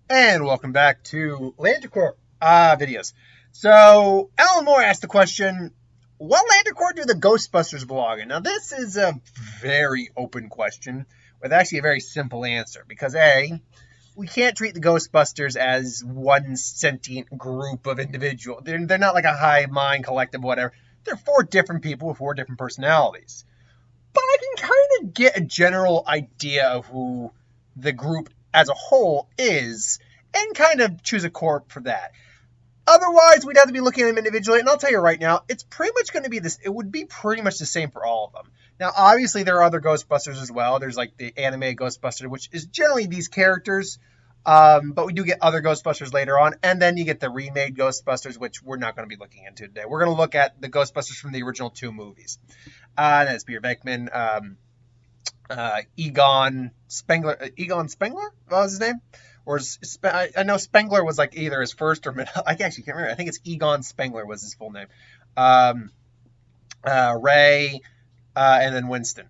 And welcome back to Lanticore videos. So, Alan Moore asked the question, what Lanticore do the Ghostbusters belong in? Now, this is a very open question with actually a very simple answer. Because A, we can't treat the Ghostbusters as one sentient group of individuals. They're not like a hive mind collective, whatever. They're four different people with four different personalities. But I can kind of get a general idea of who the group as a whole is and kind of choose a corp for that. Otherwise, we'd have to be looking at them individually, and I'll tell you right now, it's pretty much going to be this. It would be pretty much the same for all of them. Now, obviously, there are other Ghostbusters as well. There's like the anime Ghostbuster, which is generally these characters, but we do get other Ghostbusters later on, and then you get the remade Ghostbusters, which we're not going to be looking into today. We're going to look at the Ghostbusters from the original two movies. That's Peter Venkman, Egon Spengler. Egon Spengler? What was his name? Or I know Spengler was like either his first or middle. I actually can't remember. I think it's Egon Spengler was his full name. Ray, and then Winston.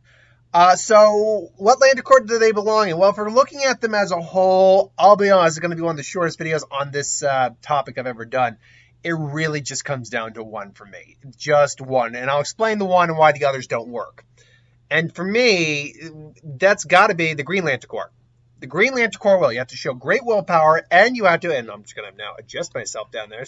So what land accord do they belong in? Well, if we're looking at them as a whole, I'll be honest, it's going to be one of the shortest videos on this topic I've ever done. It really just comes down to one for me. Just one. And I'll explain the one and why the others don't work. And for me, that's got to be the Green Lantern Corps. The Green Lantern Corps will. You have to show great willpower, and you have to, and I'm just going to now adjust myself down there,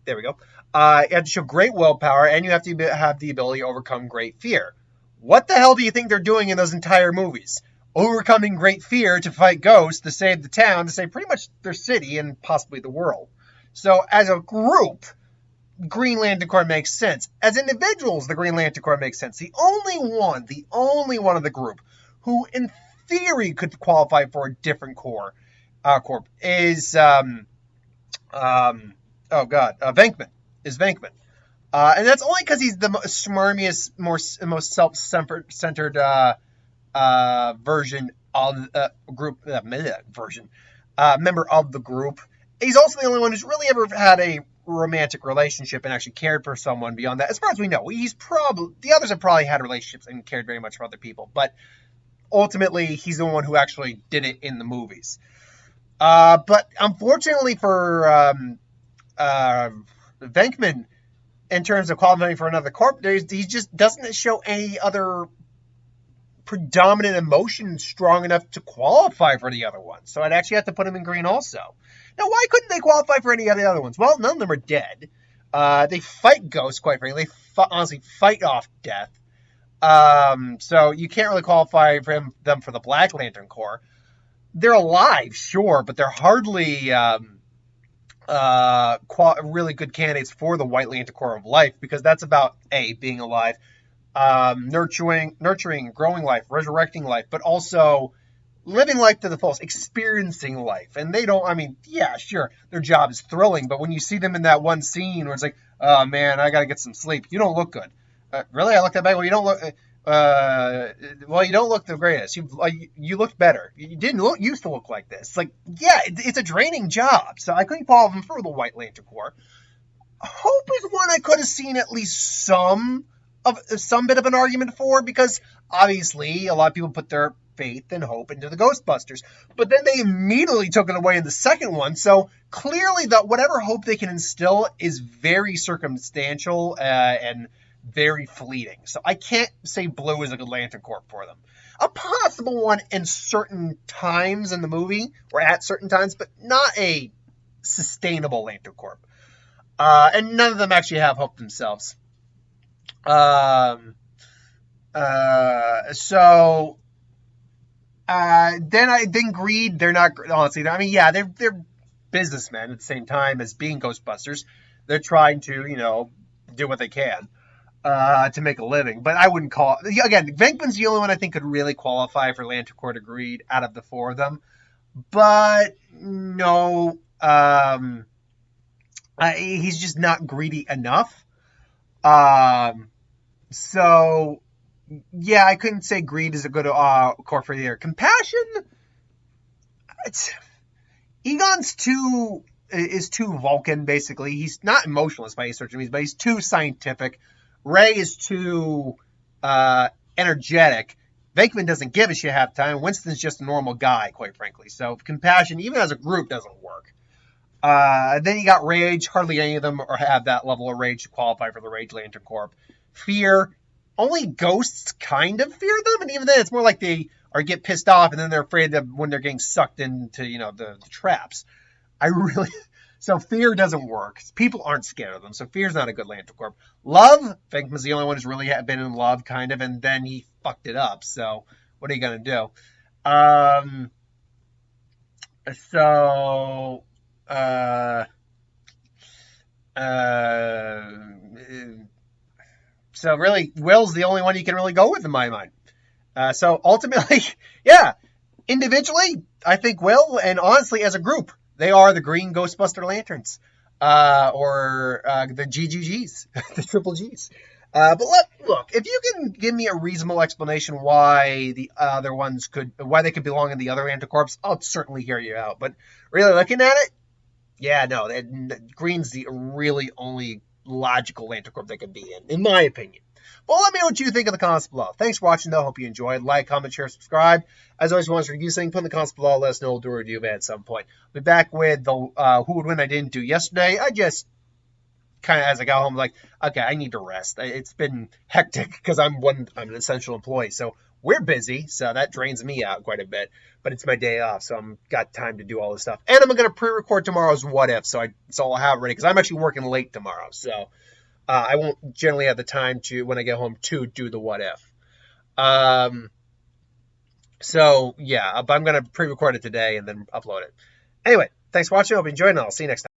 there we go. You have to show great willpower, and you have to have the ability to overcome great fear. What the hell do you think they're doing in those entire movies? Overcoming great fear to fight ghosts, to save the town, to save pretty much their city, and possibly the world. So, as a group, Green Lantern Corps makes sense. As individuals, the Green Lantern Corps makes sense. The only one of the group who, in theory, could qualify for a different corp is Venkman. Is Venkman, and that's only because he's the smarmiest, most self-centered version of member of the group. He's also the only one who's really ever had a romantic relationship and actually cared for someone beyond that. As far as we know, the others have probably had relationships and cared very much for other people, but ultimately, he's the one who actually did it in the movies. But unfortunately for Venkman, in terms of qualifying for another corp, he just doesn't show any other predominant emotion strong enough to qualify for the other ones. So I'd actually have to put him in green also. Now, why couldn't they qualify for any of the other ones? Well, none of them are dead. They fight ghosts, quite frankly. They honestly fight off death. So you can't really qualify for them for the Black Lantern Corps. They're alive, sure, but they're hardly really good candidates for the White Lantern Corps of Life, because that's about being alive, nurturing, growing life, resurrecting life, but also living life to the fullest, experiencing life. And they don't. I mean, yeah, sure, their job is thrilling, but when you see them in that one scene where it's like, oh man, I gotta get some sleep, you don't look good. Really? I looked at back. Well, you don't look. You don't look the greatest. You looked better. You didn't used to look like this. Like, yeah, it's a draining job. So I couldn't qualify them for the White Lantern Corps. Hope is one I could have seen at least some bit of an argument for, because obviously a lot of people put their faith and hope into the Ghostbusters, but then they immediately took it away in the second one. So clearly, whatever hope they can instill is very circumstantial and very fleeting. So I can't say blue is a good Lantern Corps for them. A possible one in certain times in the movie, or at certain times, but not a sustainable Lantern Corps. And none of them actually have hope themselves. Then Greed, they're not, honestly, I mean, yeah, they're businessmen at the same time as being Ghostbusters. They're trying to, do what they can to make a living. But I wouldn't call, again, Venkman's the only one I think could really qualify for Lantern Corps of Greed out of the four of them. But no, he's just not greedy enough. So yeah, I couldn't say Greed is a good core for either. Compassion, Egon's is too Vulcan, basically. He's not emotionless by any stretch of means, but he's too scientific. Ray is too energetic. Venkman doesn't give a shit half the time. Winston's just a normal guy, quite frankly. So compassion, even as a group, doesn't work. Then you got rage. Hardly any of them have that level of rage to qualify for the Rage Lantern Corps. Fear. Only ghosts kind of fear them, and even then, it's more like they get pissed off, and then they're afraid that when they're getting sucked into the traps. So fear doesn't work. People aren't scared of them, so fear's not a good Lantern Corps. Love. Venkman's the only one who's really been in love, kind of, and then he fucked it up. So what are you gonna do? So. So really, Will's the only one you can really go with in my mind. So ultimately, yeah, individually, I think Will, and honestly, as a group, they are the Green Ghostbuster Lanterns, or the GGGs, the Triple Gs. But look, if you can give me a reasonable explanation why the other ones why they could belong in the other Anticorps, I'll certainly hear you out. But really looking at it, yeah, no, Green's the really only logical Lantern Corps they could be in my opinion. Well, let me know what you think in the comments below. Thanks for watching, though. Hope you enjoyed. Like, comment, share, subscribe. As always, if you want to review something, put in the comments below. Let us know. We'll do a review of it at some point. I'll be back with the Who Would Win I didn't do yesterday. I just kind of, as I got home, like, okay, I need to rest. It's been hectic because I'm an essential employee. So we're busy, so that drains me out quite a bit. But it's my day off, so I'm got time to do all this stuff. And I'm going to pre-record tomorrow's What If, so I'll have it ready because I'm actually working late tomorrow. So I won't generally have the time to, when I get home, to do the What If. So yeah, but I'm going to pre-record it today and then upload it. Anyway, thanks for watching. I hope you enjoyed, and I'll see you next time.